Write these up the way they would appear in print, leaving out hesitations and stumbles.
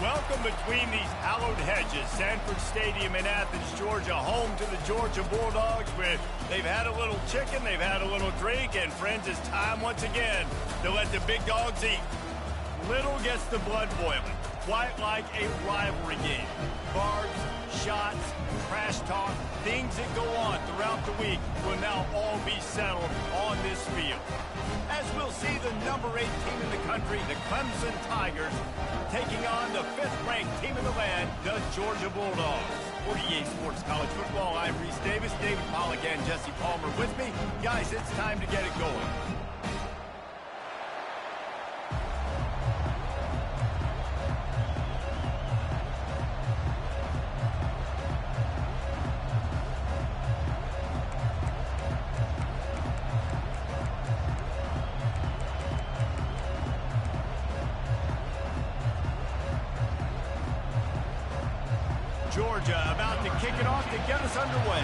Welcome between these hallowed hedges. Sanford Stadium in Athens, Georgia, home to the Georgia Bulldogs. Where they've had a little chicken, they've had a little drink, and friends, it's time once again to let the big dogs eat. Little gets the blood boiling, quite like a rivalry game. Barbs, shots, trash talk, things that go on throughout the week will now all be settled on this field. As we'll see the number 8 team in the country, the Clemson Tigers, taking on the 5th-ranked team in the land, the Georgia Bulldogs. For EA Sports College Football, I'm Reese Davis, David Pollack, and Jesse Palmer with me. Guys, it's time to get it going. Georgia about to kick it off to get us underway.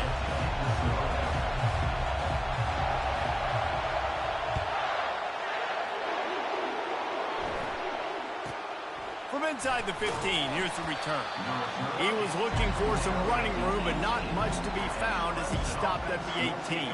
From inside the 15, here's the return. He was looking for some running room, but not much to be found as he stopped at the 18.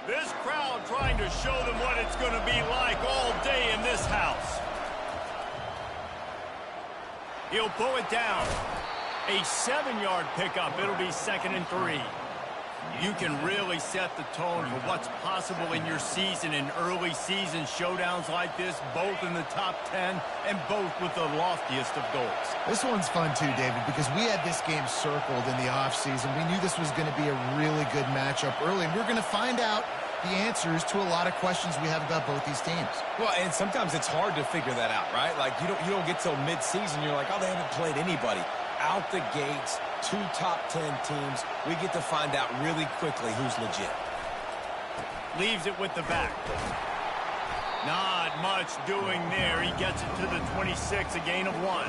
This crowd trying to show them what it's going to be like all day in this house. He'll pull it down. A 7-yard pickup. It'll be 2nd and 3. You can really set the tone for what's possible in your season in early season showdowns like this, both in the top 10 and both with the loftiest of goals. This one's fun too, David, because we had this game circled in the offseason. We knew this was going to be a really good matchup early, and we're going to find out the answers to a lot of questions we have about both these teams. Well, and sometimes it's hard to figure that out, right? Like, you don't get till mid-season, you're like, oh, they haven't played anybody. Out the gates, 2 top 10 teams, we get to find out really quickly who's legit. Leaves it with the back. Not much doing there. He gets it to the 26, a gain of 1.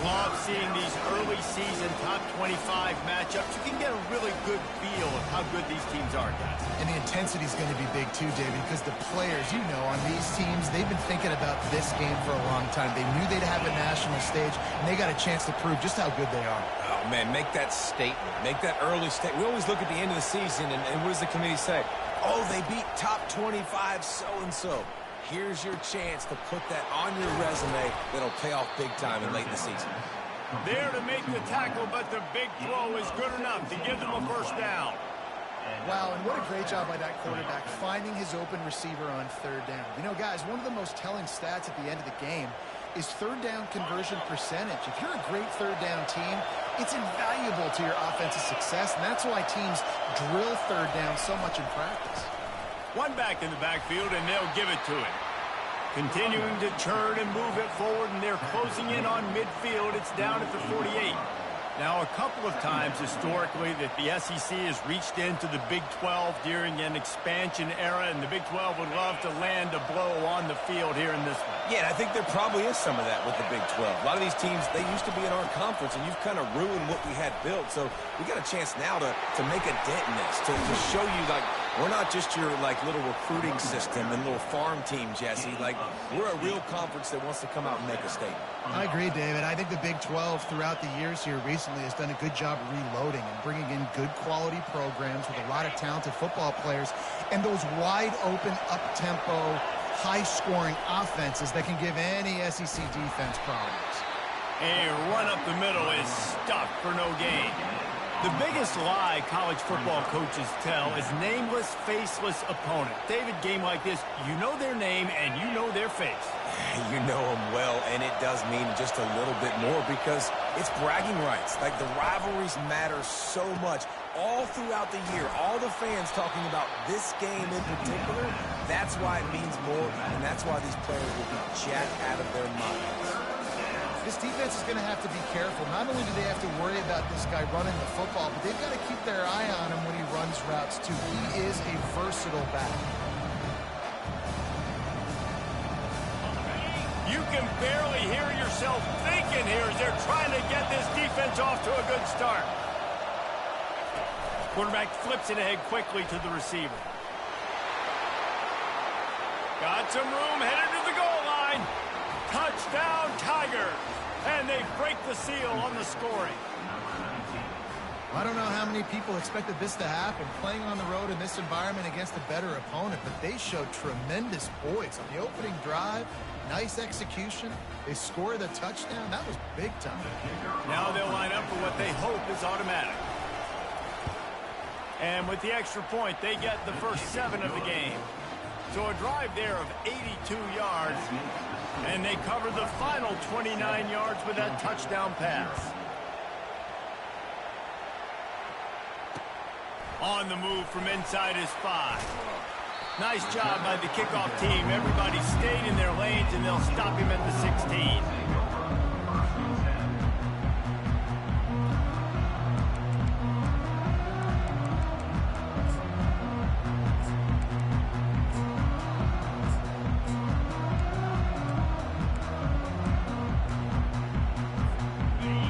Love seeing these early season top 25 matchups. You can get a really good feel of how good these teams are, guys. And the intensity is going to be big too, David, because the players, you know, on these teams, they've been thinking about this game for a long time. They knew they'd have a national stage, and they got a chance to prove just how good they are. Oh, man, make that statement. Make that early statement. We always look at the end of the season, and what does the committee say? Oh, they beat top 25 so-and-so. Here's your chance to put that on your resume that'll pay off big time and late in the season. There to make the tackle, but the big throw is good enough to give them a first down. Wow, and what a great job by that quarterback, finding his open receiver on 3rd down. You know, guys, one of the most telling stats at the end of the game is 3rd down conversion percentage. If you're a great 3rd down team, it's invaluable to your offensive success, and that's why teams drill 3rd down so much in practice. One back in the backfield, and they'll give it to him. Continuing to churn and move it forward, and they're closing in on midfield. It's down at the 48. Now, a couple of times historically that the SEC has reached into the Big 12 during an expansion era, and the Big 12 would love to land a blow on the field here in this one. Yeah, I think there probably is some of that with the Big 12. A lot of these teams, they used to be in our conference, and you've kind of ruined what we had built. So we got a chance now to make a dent in this, to show you, like, we're not just your, like, little recruiting system and little farm team, Jesse. Like, we're a real conference that wants to come out and make a statement. I agree, David. I think the Big 12 throughout the years here recently has done a good job reloading and bringing in good quality programs with a lot of talented football players and those wide open, up-tempo, high-scoring offenses that can give any SEC defense problems. A run up the middle is stuffed for no gain. The biggest lie college football coaches tell is nameless, faceless opponent. David, game like this, you know their name and you know their face. You know them well, and it does mean just a little bit more because it's bragging rights. Like, the rivalries matter so much all throughout the year. All the fans talking about this game in particular, that's why it means more, and that's why these players will be jacked out of their minds. This defense is going to have to be careful. Not only do they have to worry about this guy running the football, but they've got to keep their eye on him when he runs routes, too. He is a versatile back. You can barely hear yourself thinking here as they're trying to get this defense off to a good start. Quarterback flips it ahead quickly to the receiver. Got some room, headed to the goal line. Touchdown, Tigers. And they break the seal on the scoring. I don't know how many people expected this to happen, playing on the road in this environment against a better opponent, but they showed tremendous poise on the opening drive. Nice execution. They score the touchdown. That was big time. Now they'll line up for what they hope is automatic. And with the extra point, they get the first 7 of the game. So a drive there of 82 yards, and they cover the final 29 yards with that touchdown pass. On the move from inside his 5. Nice job by the kickoff team. Everybody stayed in their lanes, and they'll stop him at the 16.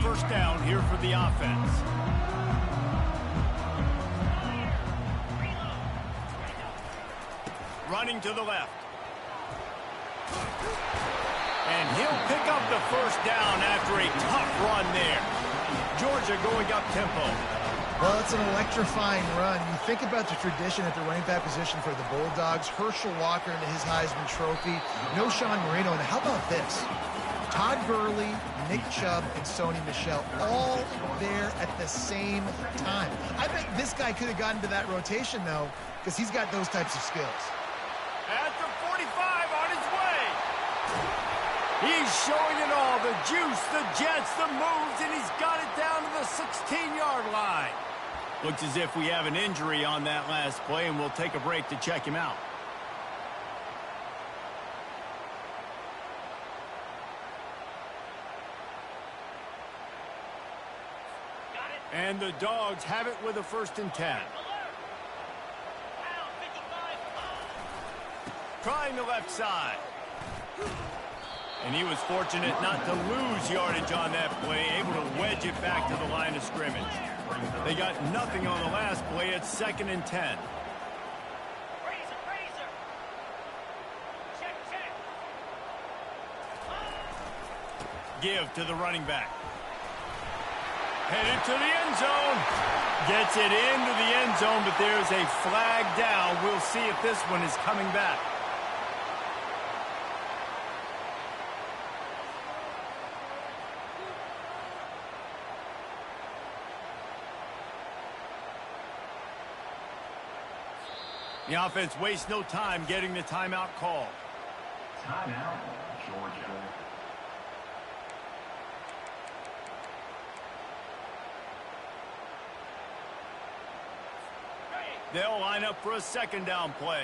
First down here for the offense. Running to the left. And he'll pick up the first down after a tough run there. Georgia going up tempo. Well, it's an electrifying run. You think about the tradition at the running back position for the Bulldogs. Herschel Walker into his Heisman Trophy. No Sean Marino. And how about this? Todd Gurley, Nick Chubb, and Sony Michel all there at the same time. I bet this guy could have gotten to that rotation, though, because he's got those types of skills. At the 45 on his way. He's showing it all. The juice, the jets, the moves, and he's got it down to the 16-yard line. Looks as if we have an injury on that last play, and we'll take a break to check him out. And the Dogs have it with a 1st and 10. Trying the left side. And he was fortunate not to lose yardage on that play, able to wedge it back to the line of scrimmage. They got nothing on the last play. It's 2nd and 10. Give to the running back. Headed to the end zone. Gets it into the end zone, but there's a flag down. We'll see if this one is coming back. The offense wastes no time getting the timeout call. Timeout, Georgia. They'll line up for a 2nd down play.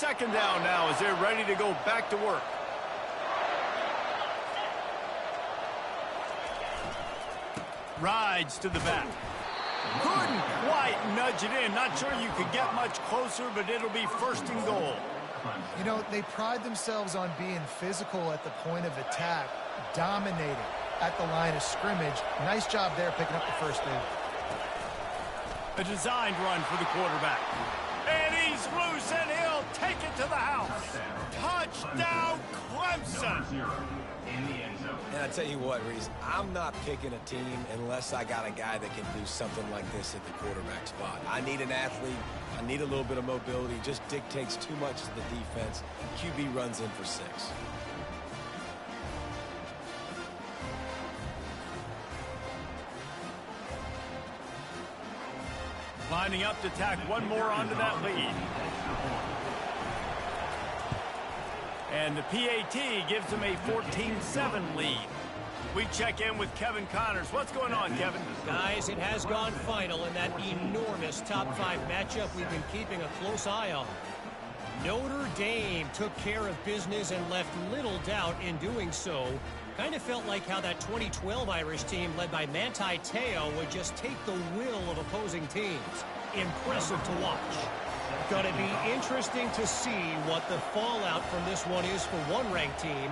Second down now as they're ready to go back to work. Rides to the back. Couldn't quite nudge it in. Not sure you could get much closer, but it'll be first and goal. You know, they pride themselves on being physical at the point of attack, dominating at the line of scrimmage. Nice job there picking up the first down. A designed run for the quarterback. And he's loose, and he'll take it to the house. Touchdown, Clemson. And I tell you what, Reese, I'm not picking a team unless I got a guy that can do something like this at the quarterback spot. I need an athlete. I need a little bit of mobility. Just dictates too much to the defense. QB runs in for 6. Lining up to tack one more onto that lead. And the PAT gives them a 14-7 lead. We check in with Kevin Connors. What's going on, Kevin? Guys, it has gone final in that enormous top 5 matchup we've been keeping a close eye on. Notre Dame took care of business and left little doubt in doing so. Kind of felt like how that 2012 Irish team led by Manti Te'o would just take the will of opposing teams. Impressive to watch. Gonna be interesting to see what the fallout from this one is for one ranked team,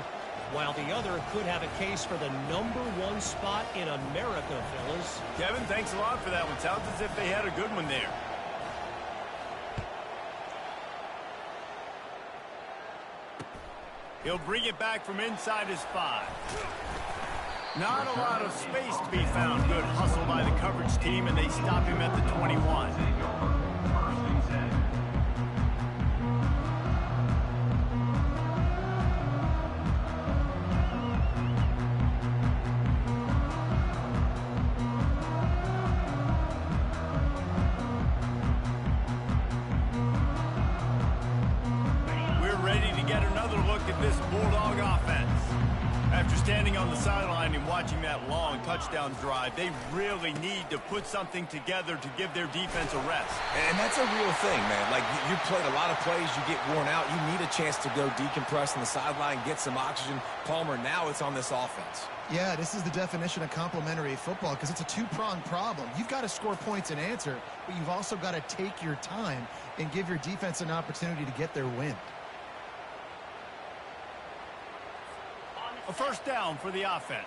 while the other could have a case for the #1 spot in America, fellas. Kevin, thanks a lot for that one. Sounds as if they had a good one there. He'll bring it back from inside his 5. Not a lot of space to be found. Good hustle by the coverage team, and they stop him at the 21. This Bulldog offense. After standing on the sideline and watching that long touchdown drive, they really need to put something together to give their defense a rest. And that's a real thing, man. Like, you played a lot of plays, you get worn out. You need a chance to go decompress on the sideline, get some oxygen. Palmer, now it's on this offense. Yeah, this is the definition of complementary football because it's a two-pronged problem. You've got to score points and answer, but you've also got to take your time and give your defense an opportunity to get their win. A first down for the offense.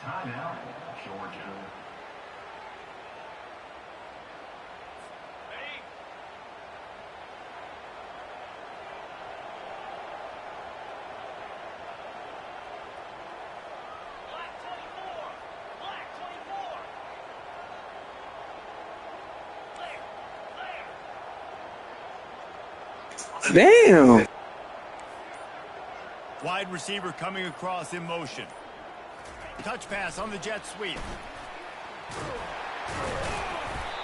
Timeout, Georgia. Damn. Wide receiver coming across in motion. Touch pass on the jet sweep.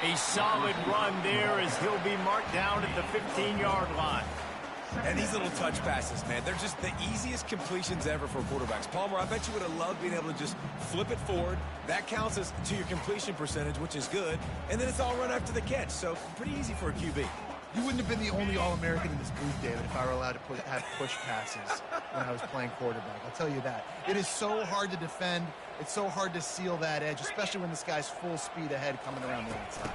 A solid run there as he'll be marked down at the 15-yard line. And these little touch passes, man, they're just the easiest completions ever for quarterbacks. Palmer, I bet you would have loved being able to just flip it forward. That counts as to your completion percentage, which is good. And then it's all run after the catch, so pretty easy for a QB. You wouldn't have been the only All-American in this booth, David, if I were allowed to have push passes when I was playing quarterback. I'll tell you that. It is so hard to defend. It's so hard to seal that edge, especially when this guy's full speed ahead coming around the outside.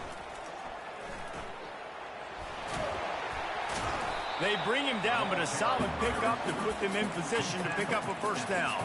They bring him down, but a solid pickup to put them in position to pick up a first down.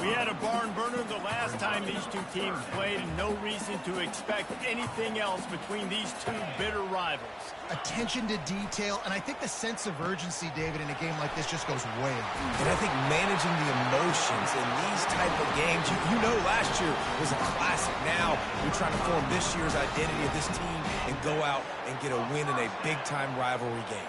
We had a barn burner the last time these two teams played, and no reason to expect anything else between these two bitter rivals. Attention to detail, and I think the sense of urgency, David, in a game like this just goes way up. And I think managing the emotions in these type of games, you know last year was a classic. Now you're trying to form this year's identity of this team and go out and get a win in a big-time rivalry game.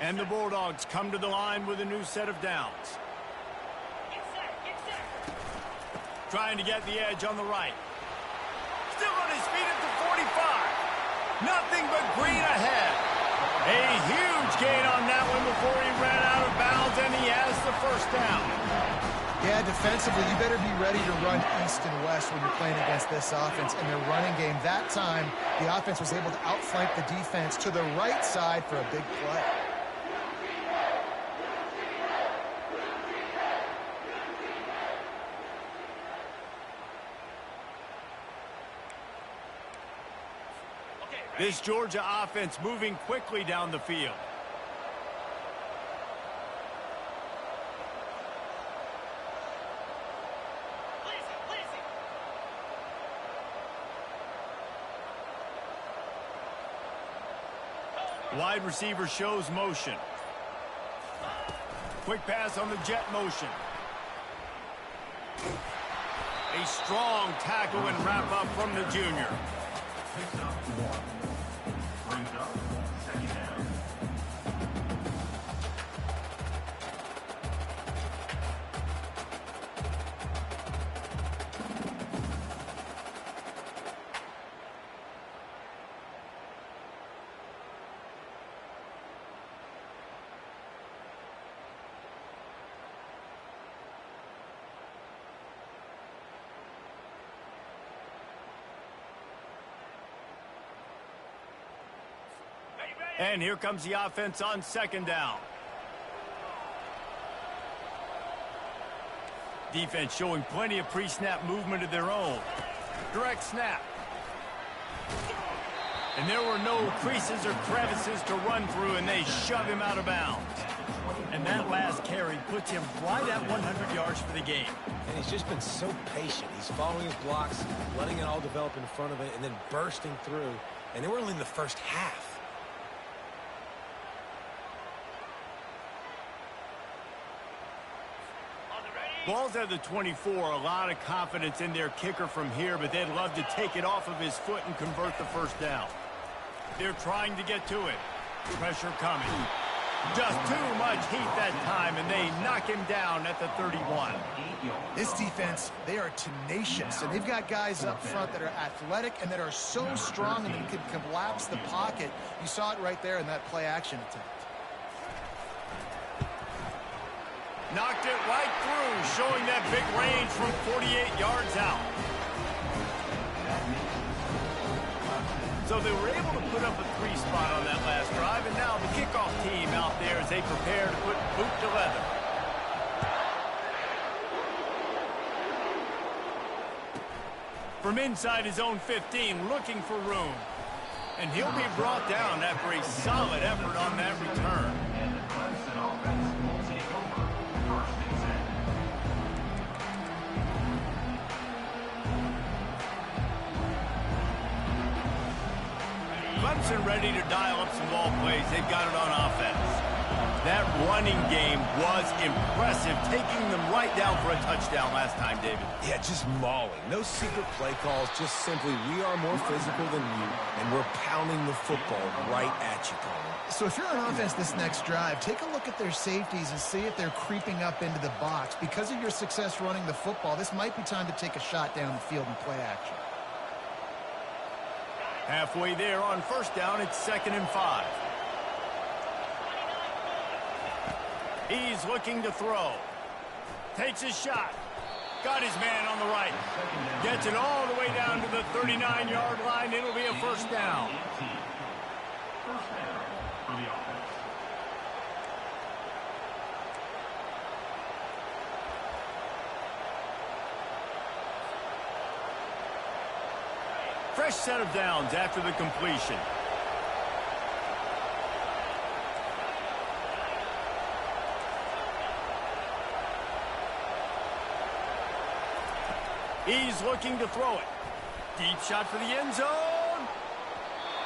And the Bulldogs come to the line with a new set of downs. Trying to get the edge on the right. Still on his feet at the 45. Nothing but green ahead. A huge gain on that one before he ran out of bounds, and he has the first down. Yeah, defensively, you better be ready to run east and west when you're playing against this offense. In their running game, that time, the offense was able to outflank the defense to the right side for a big play. This Georgia offense moving quickly down the field. Wide receiver shows motion. Quick pass on the jet motion. A strong tackle and wrap up from the junior. Picks up 1. Brings up 2nd down. And here comes the offense on 2nd down. Defense showing plenty of pre-snap movement of their own. Direct snap. And there were no creases or crevices to run through, and they shove him out of bounds. And that last carry puts him right at 100 yards for the game. And he's just been so patient. He's following his blocks, letting it all develop in front of it, and then bursting through. And they were only in the first half. Ball's at the 24, a lot of confidence in their kicker from here, but they'd love to take it off of his foot and convert the first down. They're trying to get to it. Pressure coming. Just too much heat that time, and they knock him down at the 31. This defense, they are tenacious, and they've got guys up front that are athletic and that are so strong and can collapse the pocket. You saw it right there in that play-action attempt. Knocked it right through, showing that big range from 48 yards out. So they were able to put up a 3 spot on that last drive, and now the kickoff team out there as they prepare to put boot to leather. From inside his own 15, looking for room. And he'll be brought down after a solid effort on that return. And the Clemson offense will take over 1st and 10. Clemson ready to dial up some ball plays. They've got it on offense. That running game was impressive, taking them right down for a touchdown last time, David. Yeah, just mauling. No secret play calls, just simply we are more physical than you, and we're pounding the football right at you, Colin. So if you're on offense this next drive, take a look at their safeties and see if they're creeping up into the box. Because of your success running the football, this might be time to take a shot down the field and play action. Halfway there on 1st down, it's 2nd and 5. He's looking to throw. Takes his shot. Got his man on the right. Gets it all the way down to the 39-yard line. It'll be a 1st down. 1st down for the offense. Fresh set of downs after the completion. He's looking to throw it. Deep shot for the end zone.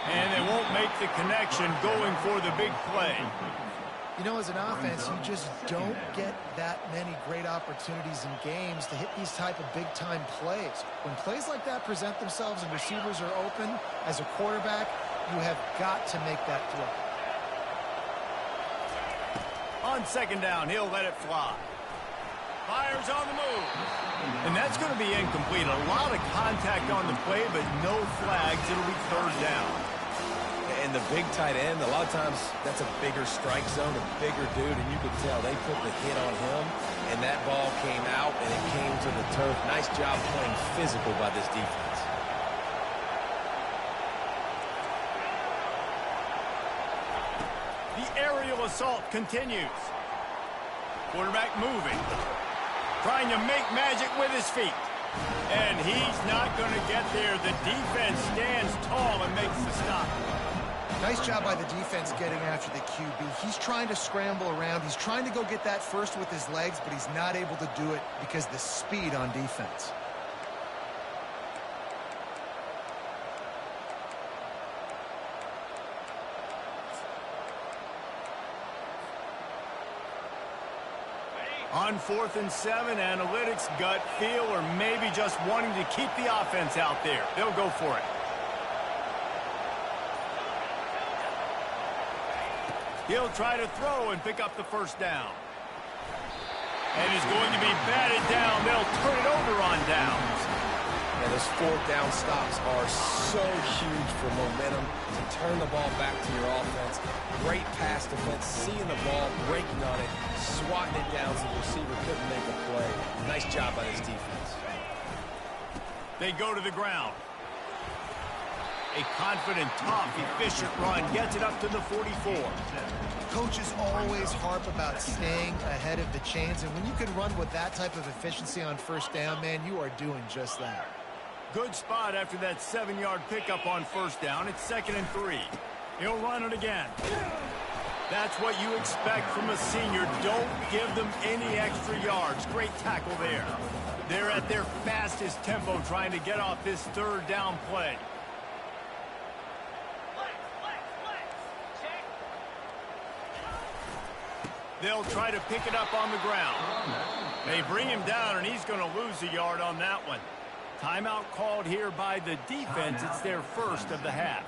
And they won't make the connection going for the big play. You know, as an offense, you just don't get that many great opportunities in games to hit these type of big-time plays. When plays like that present themselves and receivers are open, as a quarterback, you have got to make that throw. On 2nd down, he'll let it fly. Fires on the move. And that's going to be incomplete. A lot of contact on the play, but no flags. It'll be third down. And the big tight end, a lot of times that's a bigger strike zone, a bigger dude, and you could tell they put the hit on him, and that ball came out, and it came to the turf. Nice job playing physical by this defense. The aerial assault continues. Quarterback moving. Trying to make magic with his feet. And he's not going to get there. The defense stands tall and makes the stop. Nice job by the defense getting after the QB. He's trying to scramble around. He's trying to go get that first with his legs, but he's not able to do it because of the speed on defense. On 4th and 7, analytics, gut feel, or maybe just wanting to keep the offense out there. They'll go for it. He'll try to throw and pick up the first down. And he's going to be batted down. They'll turn it over on downs. And those fourth down stops are so huge for momentum to turn the ball back to your offense. Great pass defense, seeing the ball, breaking on it, swatting it down so the receiver couldn't make a play. Nice job by this defense. They go to the ground. A confident, tough, efficient run gets it up to the 44. Coaches always harp about staying ahead of the chains, and when you can run with that type of efficiency on first down, man, you are doing just that. Good spot after that 7-yard pickup on first down. It's 2nd and 3. He'll run it again. That's what you expect from a senior. Don't give them any extra yards. Great tackle there. They're at their fastest tempo trying to get off this third down play. They'll try to pick it up on the ground. They bring him down, and he's going to lose a yard on that one. Timeout called here by the defense. It's their first of the half.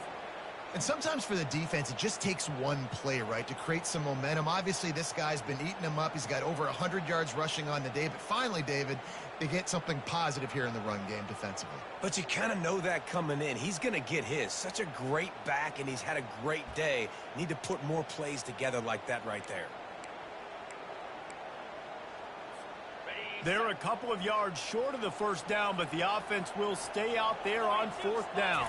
And sometimes for the defense, it just takes one play, right, to create some momentum. Obviously, this guy's been eating them up. He's got over 100 yards rushing on the day. But finally, David, they get something positive here in the run game defensively. But you kind of know that coming in. He's going to get his. Such a great back, and he's had a great day. Need to put more plays together like that right there. They're a couple of yards short of the first down, but the offense will stay out there on 4th down.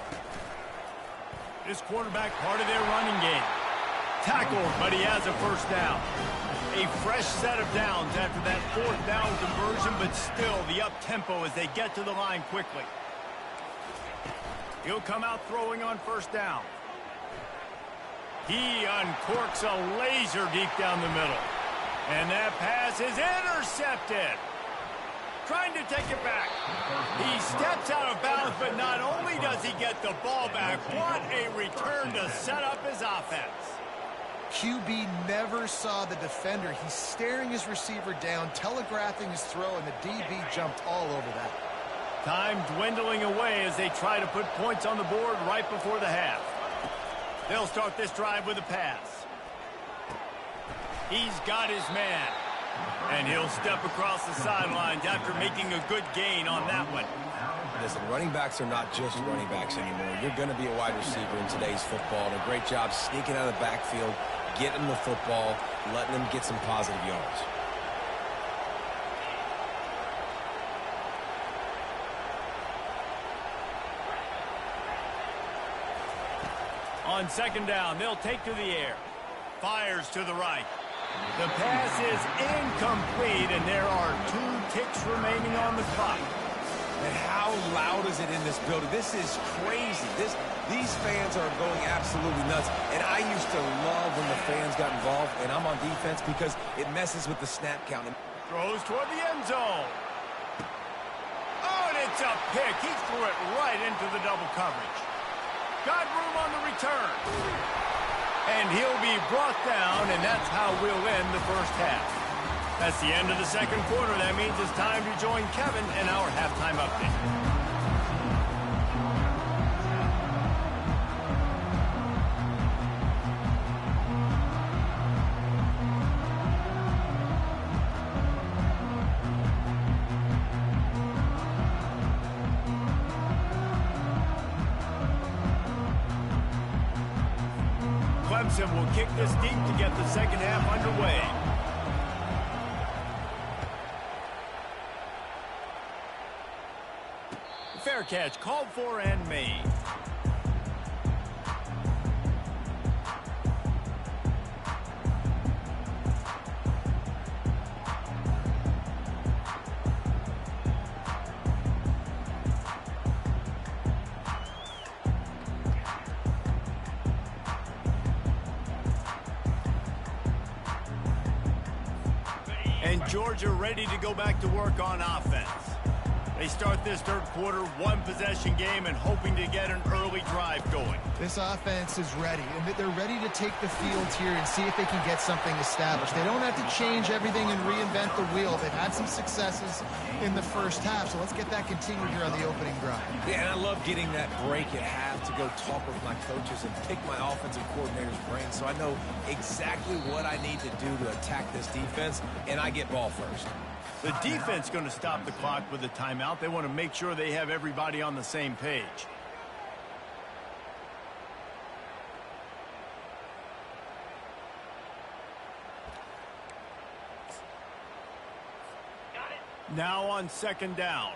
This quarterback part of their running game. Tackled, but he has a first down. A fresh set of downs after that 4th down conversion, but still the up-tempo as they get to the line quickly. He'll come out throwing on first down. He uncorks a laser deep down the middle. And that pass is intercepted. Trying to take it back. He steps out of bounds, but not only does he get the ball back, what a return to set up his offense. QB never saw the defender. He's staring his receiver down, telegraphing his throw, and the DB jumped all over that. Time dwindling away as they try to put points on the board right before the half. They'll start this drive with a pass. He's got his man. And he'll step across the sidelines after making a good gain on that one. Listen, running backs are not just running backs anymore. You're going to be a wide receiver in today's football. And a great job sneaking out of the backfield, getting the football, letting them get some positive yards. On 2nd down, they'll take to the air. Fires to the right. The pass is incomplete, and there are 2 ticks remaining on the clock. And how loud is it in this building? This is crazy. These fans are going absolutely nuts. And I used to love when the fans got involved, and I'm on defense because it messes with the snap count. Throws toward the end zone. Oh, and it's a pick. He threw it right into the double coverage. Got room on the return. And he'll be brought down, and that's how we'll end the first half. That's the end of the 2nd quarter. That means it's time to join Kevin in our halftime update. Clemson will kick this deep to get the second half underway. Fair catch called for and made. And Georgia ready to go back to work on offense. They start this third quarter, one-possession game, and hoping to get an early drive going. This offense is ready, and they're ready to take the field here and see if they can get something established. They don't have to change everything and reinvent the wheel. They've had some successes in the first half, so let's get that continued here on the opening drive. Yeah, and I love getting that break at half to go talk with my coaches and pick my offensive coordinator's brain so I know exactly what I need to do to attack this defense, and I get ball first. The defense going to stop the clock with a timeout. They want to make sure they have everybody on the same page. Now on second down.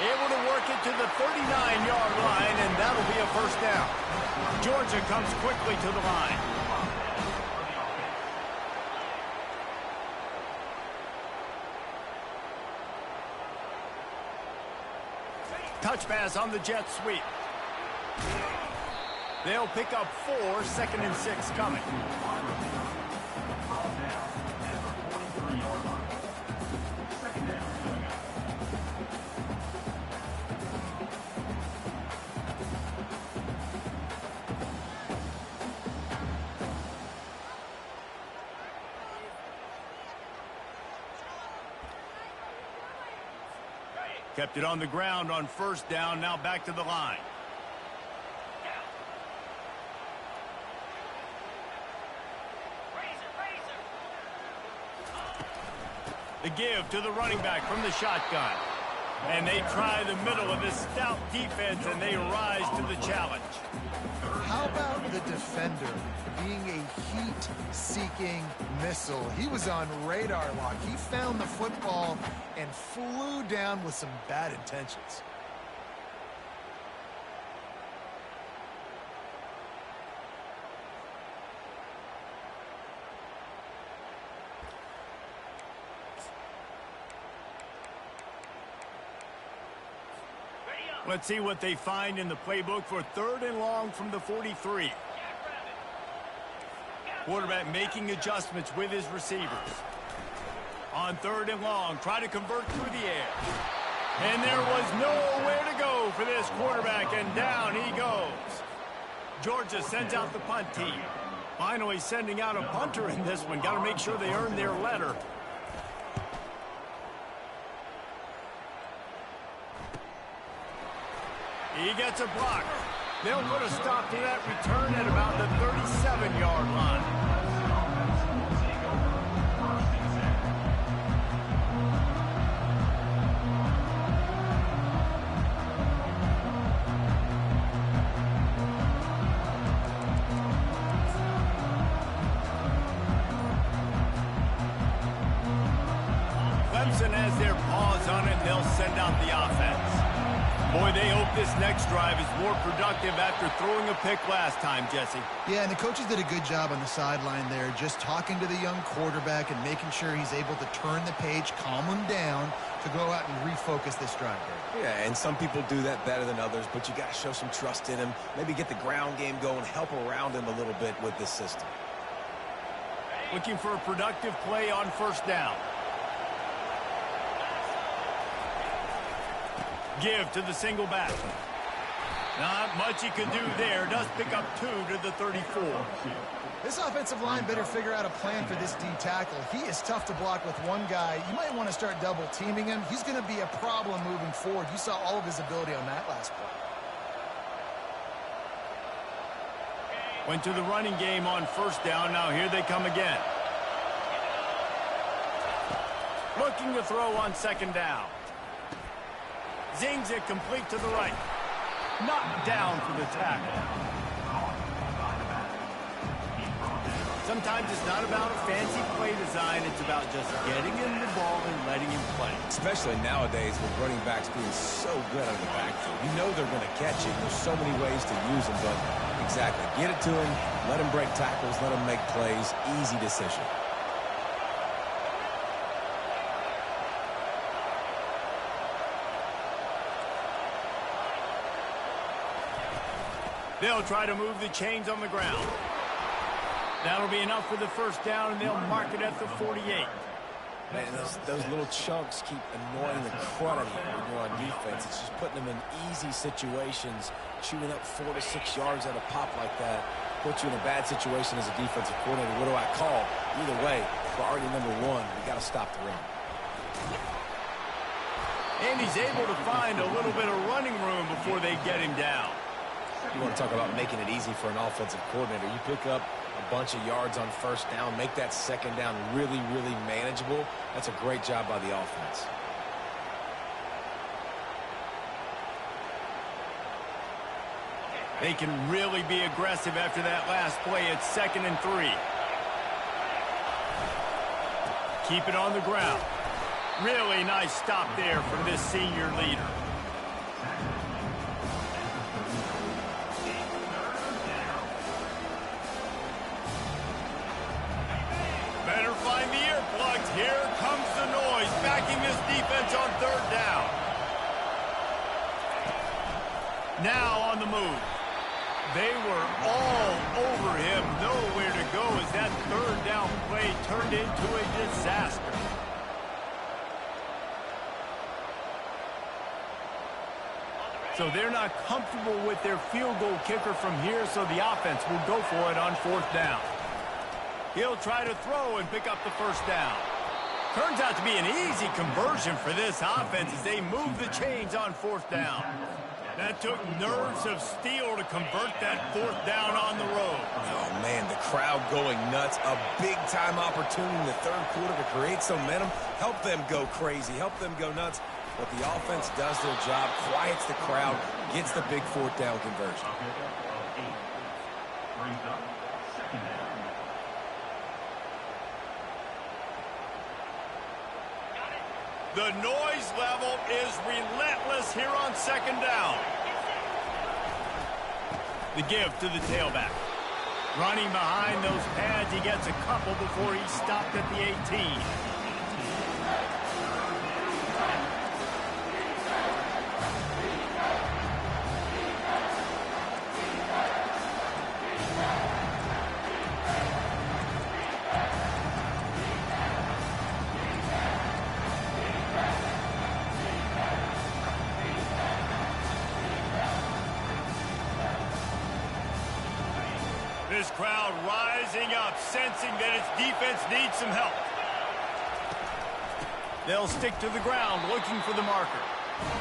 Able to work it to the 39-yard line, and that'll be a first down. Georgia comes quickly to the line. Touch pass on the jet sweep. They'll pick up 4, 2nd and 6 coming. Kept it on the ground on first down, now back to the line. The give to the running back from the shotgun. And they try the middle of this stout defense, and they rise to the challenge. How about the defender being a heat-seeking missile? He was on radar lock. He found the football and flew down with some bad intentions. Let's see what they find in the playbook for 3rd and long from the 43. Quarterback making adjustments with his receivers. On 3rd and long, try to convert through the air. And there was nowhere to go for this quarterback, and down he goes. Georgia sends out the punt team. Finally sending out a punter in this one. Got to make sure they earn their letter. He gets a block. They'll put a stop to that return at about the 37-yard line. Clemson has their paws on it, and they'll send out the offense. Boy, they hope this next drive is more productive after throwing a pick last time, Jesse. Yeah, and the coaches did a good job on the sideline there, just talking to the young quarterback and making sure he's able to turn the page, calm him down to go out and refocus this drive there. Yeah, and some people do that better than others, but you got to show some trust in him. Maybe get the ground game going, help around him a little bit with this system. Looking for a productive play on first down. Give to the single back. Not much he could do there. Does pick up 2 to the 34. This offensive line better figure out a plan for this D tackle. He is tough to block with one guy. You might want to start double teaming him. He's going to be a problem moving forward. You saw all of his ability on that last play. Went to the running game on first down. Now here they come again. Looking to throw on second down. Zings it complete to the right. Knocked down for the tackle. Sometimes it's not about a fancy play design. It's about just getting him the ball and letting him play. Especially nowadays with running backs being so good out of the backfield. You know they're going to catch it. There's so many ways to use them, but exactly. Get it to him, let him break tackles, let him make plays. Easy decision. They'll try to move the chains on the ground. That'll be enough for the first down, and they'll mark it at the 48. Man, those little chunks keep annoying the crud out of you when you're on defense. It's just putting them in easy situations, chewing up 4 to 6 yards at a pop like that. Puts you in a bad situation as a defensive coordinator. What do I call? Either way, priority number one, we got to stop the run. And he's able to find a little bit of running room before they get him down. You want to talk about making it easy for an offensive coordinator. You pick up a bunch of yards on first down, make that second down really, really manageable. That's a great job by the offense. They can really be aggressive after that last play. It's 2nd and 3. Keep it on the ground. Really nice stop there from this senior leader. Better find the earplugs. Here comes the noise, backing this defense on 3rd down. Now on the move. They were all over him, nowhere to go as that 3rd down play turned into a disaster. So they're not comfortable with their field goal kicker from here, so the offense will go for it on 4th down. He'll try to throw and pick up the first down. Turns out to be an easy conversion for this offense as they move the chains on 4th down. That took nerves of steel to convert that 4th down on the road. Oh, man, the crowd going nuts. A big-time opportunity in the 3rd quarter to create some momentum. Help them go crazy. Help them go nuts. But the offense does their job, quiets the crowd, gets the big 4th down conversion. Brings up 2nd down. The noise level is relentless here on 2nd down. The give to the tailback. Running behind those pads, he gets a couple before he's stopped at the 18. This crowd rising up, sensing that its defense needs some help. They'll stick to the ground, looking for the marker.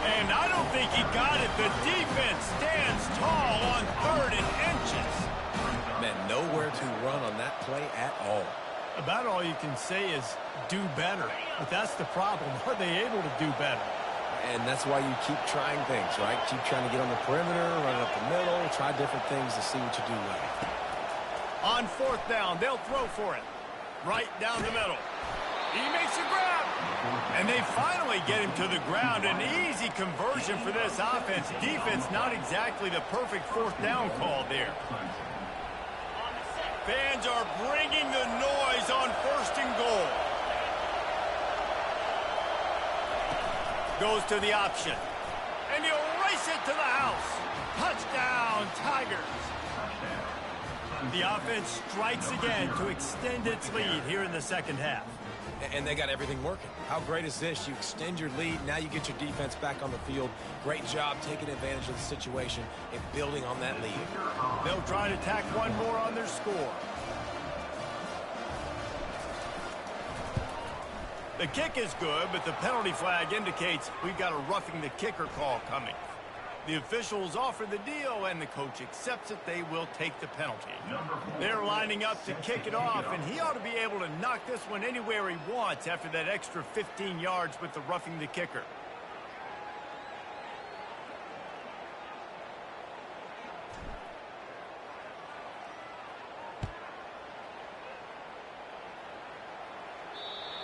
And I don't think he got it. The defense stands tall on 3rd and inches. Man, nowhere to run on that play at all. About all you can say is do better. But that's the problem. Are they able to do better? And that's why you keep trying things, right? Keep trying to get on the perimeter, run it up the middle, try different things to see what you do well. On 4th down, they'll throw for it. Right down the middle. He makes a grab. And they finally get him to the ground. An easy conversion for this offense. Defense, not exactly the perfect 4th down call there. Fans are bringing the noise on 1st and goal. Goes to the option. And he'll race it to the house. Touchdown, Tigers. The offense strikes again to extend its lead here in the 2nd half. And they got everything working. How great is this? You extend your lead, now you get your defense back on the field. Great job taking advantage of the situation and building on that lead. They'll try to tack one more on their score. The kick is good, but the penalty flag indicates we've got a roughing the kicker call coming. The officials offer the deal, and the coach accepts it. They will take the penalty. They're lining up to kick it off, and he ought to be able to knock this one anywhere he wants after that extra 15 yards with the roughing the kicker.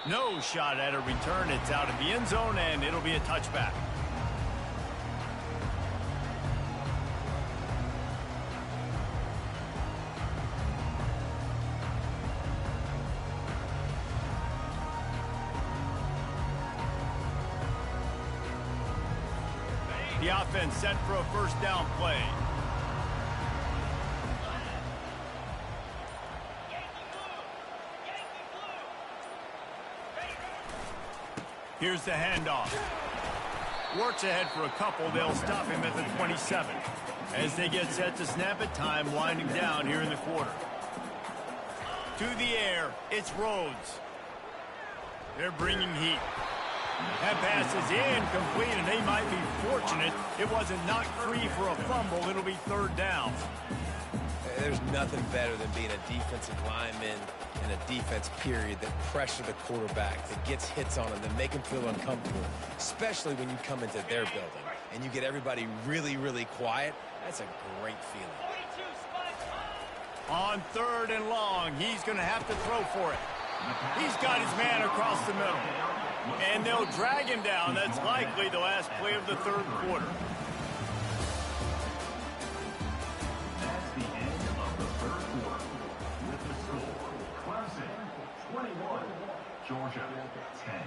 No shot at a return. It's out of the end zone, and it'll be a touchback. The offense set for a first down play. Here's the handoff. Works ahead for a couple. They'll stop him at the 27. As they get set to snap it, time winding down here in the quarter. To the air, it's Rhodes. They're bringing heat. That pass is incomplete, and they might be fortunate it wasn't knocked free for a fumble. It'll be third down. There's nothing better than being a defensive lineman in a defense period that pressure the quarterback, that gets hits on him, that make him feel uncomfortable, especially when you come into their building and you get everybody really, really quiet. That's a great feeling. On third and long, he's going to have to throw for it. He's got his man across the middle. And they'll drag him down. That's likely the last play of the third quarter. That's the end of the third quarter. With the score, Clemson 21, Georgia 10.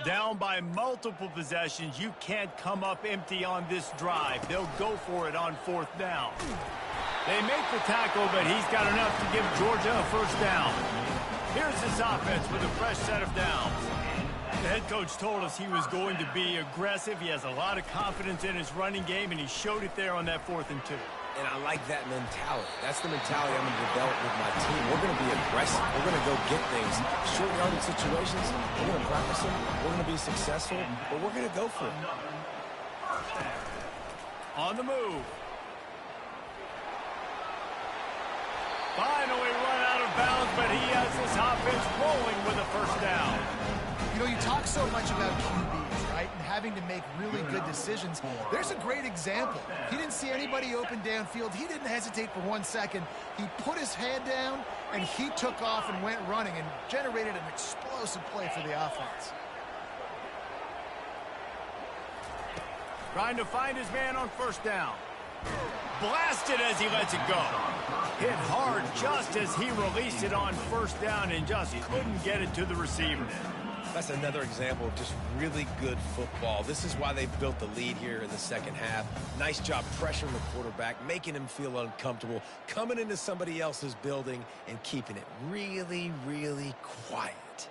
Down by multiple possessions, you can't come up empty on this drive. They'll go for it on fourth down. They make the tackle, but he's got enough to give Georgia a first down. Here's his offense with a fresh set of downs. The head coach told us he was going to be aggressive. He has a lot of confidence in his running game, and he showed it there on that 4th and 2. And I like that mentality. That's the mentality I'm going to develop with my team. We're going to be aggressive. We're going to go get things. Short yardage situations, we're going to practice them. We're going to be successful, but we're going to go for it. On the move. Finally run out of bounds, but he has this offense rolling with a first down. You know, you talk so much about QBs, right, and having to make really good decisions. There's a great example. He didn't see anybody open downfield. He didn't hesitate for 1 second. He put his head down, and he took off and went running and generated an explosive play for the offense. Trying to find his man on first down. Blasted as he lets it go. Hit hard just as he released it on first down and just couldn't get it to the receiver. That's another example of just really good football. This is why they've built the lead here in the second half. Nice job pressuring the quarterback, making him feel uncomfortable, coming into somebody else's building and keeping it really, really quiet.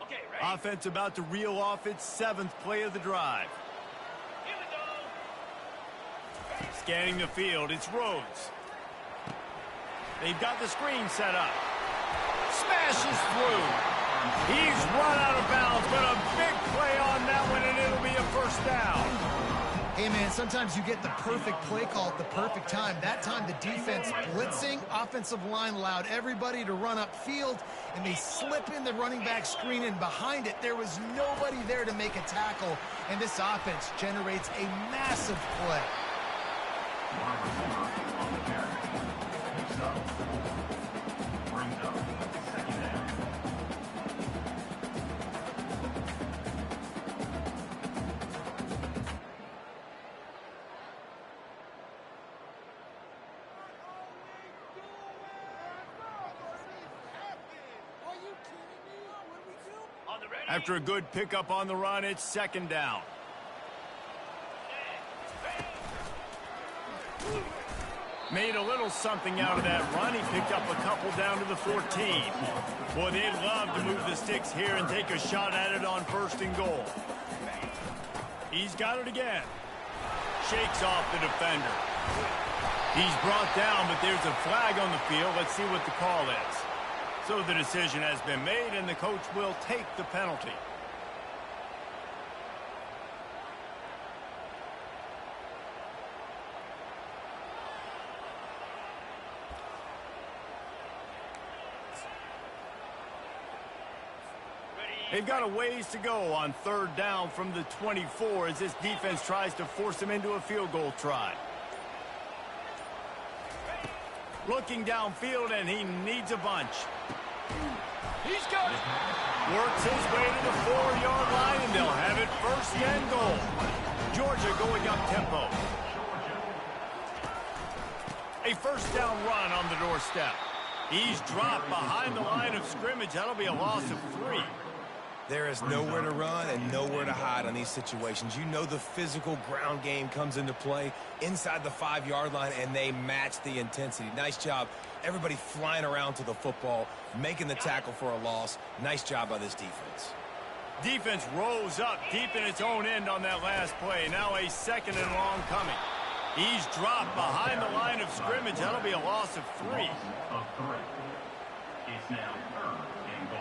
Okay, ready? Offense about to reel off its 7th play of the drive. Here we go. Scanning the field, it's Rhodes. They've got the screen set up. Smashes through. He's run out of bounds, but a big play on that one, and it'll be a first down. Hey, man, sometimes you get the perfect play call at the perfect time. That time the defense blitzing, offensive line allowed everybody to run upfield, and they slip in the running back screen, and behind it, there was nobody there to make a tackle, and this offense generates a massive play. After a good pickup on the run, it's second down. Made a little something out of that run. He picked up a couple down to the 14. Boy, they'd love to move the sticks here and take a shot at it on first and goal. He's got it again. Shakes off the defender. He's brought down, but there's a flag on the field. Let's see what the call is. So the decision has been made, and the coach will take the penalty. They've got a ways to go on third down from the 24 as this defense tries to force them into a field goal try. Looking downfield, and he needs a bunch. He's got it. Works his way to the 4-yard line, and they'll have it first and goal. Georgia going up tempo. A first down run on the doorstep. He's dropped behind the line of scrimmage. That'll be a loss of 3. There is nowhere to run and nowhere to hide on these situations. You know the physical ground game comes into play inside the 5-yard line, and they match the intensity. Nice job. Everybody flying around to the football, making the tackle for a loss. Nice job by this defense. Defense rose up deep in its own end on that last play. Now a second and long coming. He's dropped behind the line of scrimmage. That'll be a loss of 3. It's now third and goal.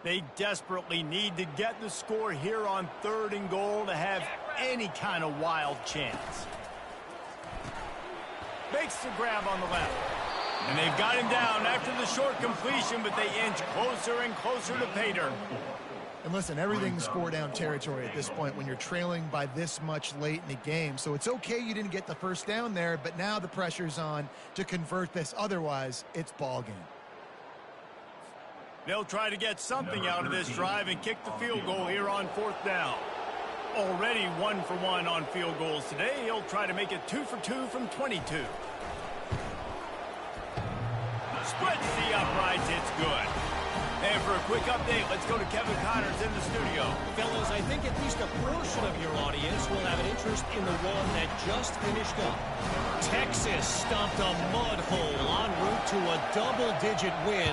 They desperately need to get the score here on third and goal to have any kind of wild chance. Makes the grab on the left. And they've got him down after the short completion, but they inch closer and closer to pay dirt. And listen, everything's 4-down territory at this point when you're trailing by this much late in the game. So it's okay you didn't get the first down there, but now the pressure's on to convert this. Otherwise, it's ball game. They'll try to get something out of this drive and kick the field goal here on fourth down. Already 1 for 1 on field goals today. He'll try to make it 2 for 2 from 22. Splits the uprights. It's good. And for a quick update, let's go to Kevin Connors in the studio. Fellas, I think at least a portion of your audience will have an interest in the one that just finished up. Texas stomped a mud hole en route to a double-digit win,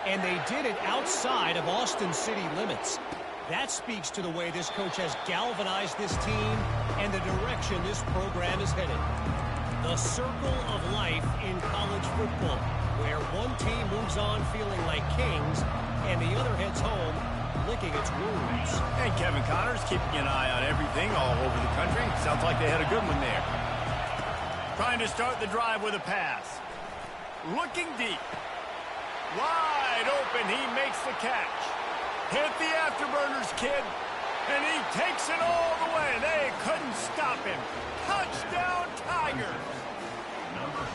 and they did it outside of Austin city limits. That speaks to the way this coach has galvanized this team and the direction this program is headed. The circle of life in college football, where one team moves on feeling like kings and the other heads home licking its wounds. And Kevin Connors keeping an eye on everything all over the country. Sounds like they had a good one there. Trying to start the drive with a pass. Looking deep. Wide open, he makes the catch. Hit the afterburners, kid. And he takes it all the way. They couldn't stop him. Touchdown, Tigers.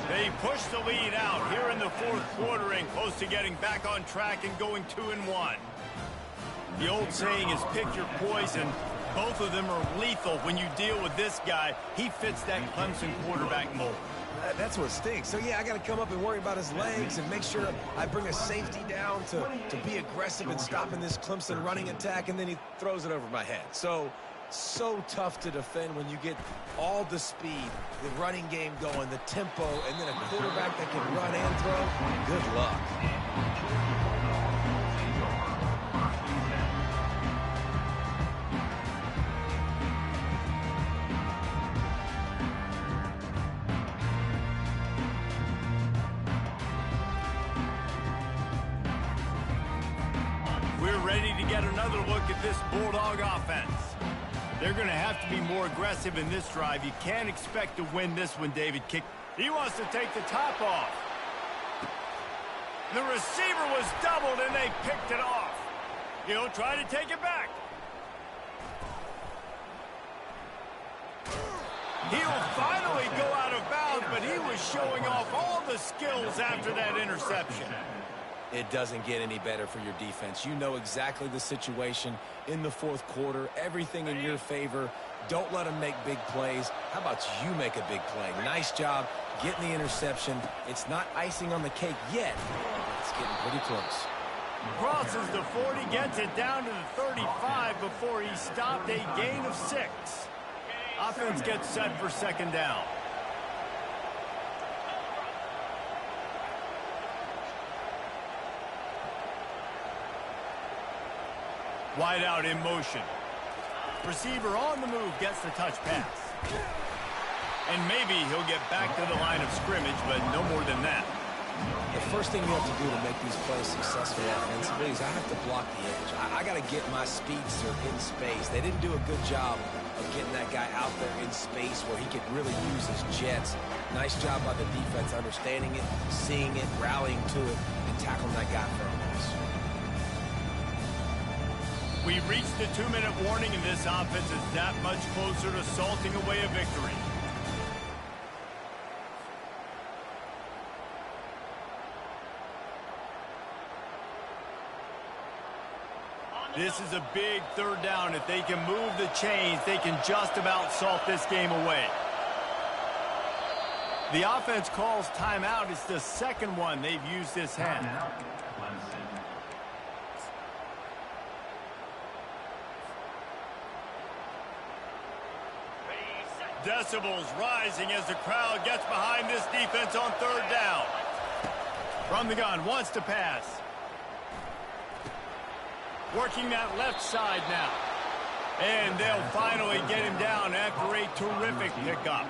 They push the lead out here in the fourth quarter and close to getting back on track and going 2-1. The old saying is pick your poison. Both of them are lethal when you deal with this guy. He fits that Clemson quarterback mold. That's what stinks. So, yeah, I got to come up and worry about his legs and make sure I bring a safety down to be aggressive in stopping this Clemson running attack, and then he throws it over my head. So tough to defend when you get all the speed, the running game going, the tempo, and then a quarterback that can run and throw. Good luck. Ready to get another look at this Bulldog offense. They're going to have to be more aggressive in this drive. You can't expect to win this one, David. He wants to take the top off. The receiver was doubled, and they picked it off. He'll try to take it back. He'll finally go out of bounds, but he was showing off all the skills after that interception. It doesn't get any better for your defense. You know exactly the situation in the fourth quarter. Everything in your favor. Don't let them make big plays. How about you make a big play? Nice job getting the interception. It's not icing on the cake yet, but it's getting pretty close. Crosses the 40, gets it down to the 35 before he stopped, a gain of 6. Offense gets set for second down. Wide out in motion. Receiver on the move gets the touch pass. And maybe he'll get back to the line of scrimmage, but no more than that. The first thing you have to do to make these plays successful offensively is I have to block the edge. I got to get my speedster in space. They didn't do a good job of getting that guy out there in space where he could really use his jets. Nice job by the defense understanding it, seeing it, rallying to it, and tackling that guy for a loss. We reached the 2-minute warning, and this offense is that much closer to salting away a victory. This is a big third down. If they can move the chains, they can just about salt this game away. The offense calls timeout. It's the second one they've used this half. Decibels rising as the crowd gets behind this defense on third down. From the gun, wants to pass. Working that left side now. And they'll finally get him down after a terrific pickup.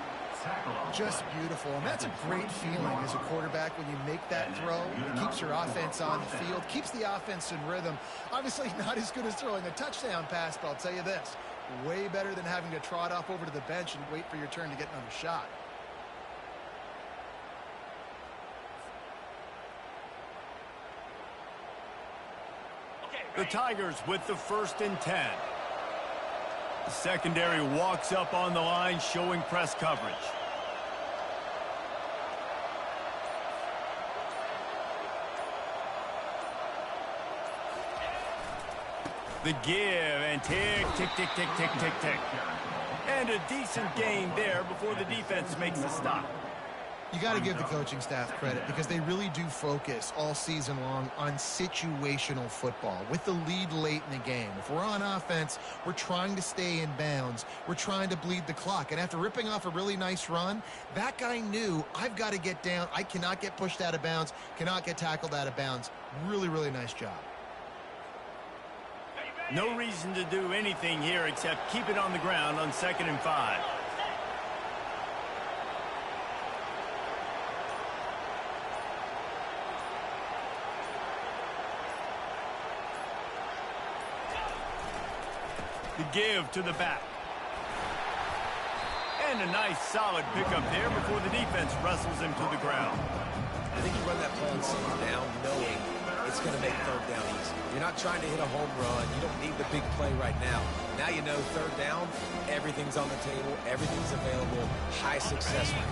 Just beautiful. And that's a great feeling as a quarterback when you make that throw. It keeps your offense on the field, keeps the offense in rhythm. Obviously not as good as throwing a touchdown pass, but I'll tell you this, way better than having to trot off over to the bench and wait for your turn to get another shot. The Tigers with the 1st and 10. The secondary walks up on the line, showing press coverage. The give and tick, tick, tick, tick, tick, tick, tick. And a decent gain there before the defense makes the stop. You got to give the coaching staff credit because they really do focus all season long on situational football with the lead late in the game. If we're on offense, we're trying to stay in bounds. We're trying to bleed the clock. And after ripping off a really nice run, that guy knew, I've got to get down. I cannot get pushed out of bounds, cannot get tackled out of bounds. Really, really nice job. No reason to do anything here except keep it on the ground on 2nd and 5. The give to the back. And a nice solid pickup there before the defense wrestles him to the ground. I think you run that play on second down knowing it's going to make third down easy. You're not trying to hit a home run. You don't need the big play right now. Now you know third down, everything's on the table, everything's available, high success rate.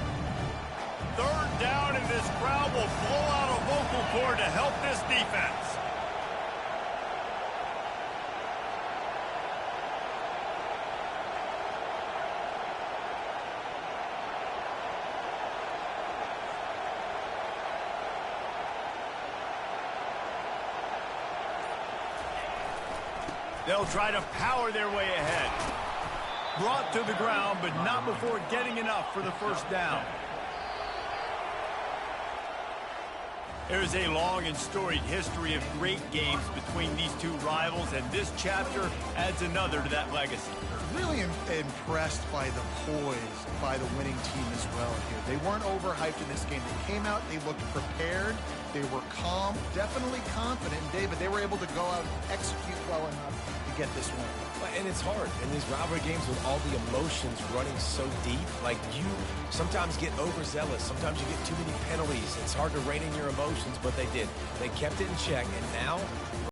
Third down, and this crowd will blow out a vocal cord to help this defense. They'll try to power their way ahead. Brought to the ground, but not before getting enough for the first down. There's a long and storied history of great games between these two rivals, and this chapter adds another to that legacy. Really impressed by the poise by the winning team as well here. They weren't overhyped in this game. They came out, they looked prepared, they were calm, definitely confident. And David, they were able to go out and execute well enough to get this win. And it's hard in these rivalry games with all the emotions running so deep. Like, you sometimes get overzealous. Sometimes you get too many penalties. It's hard to rein in your emotions, but they did. They kept it in check, and now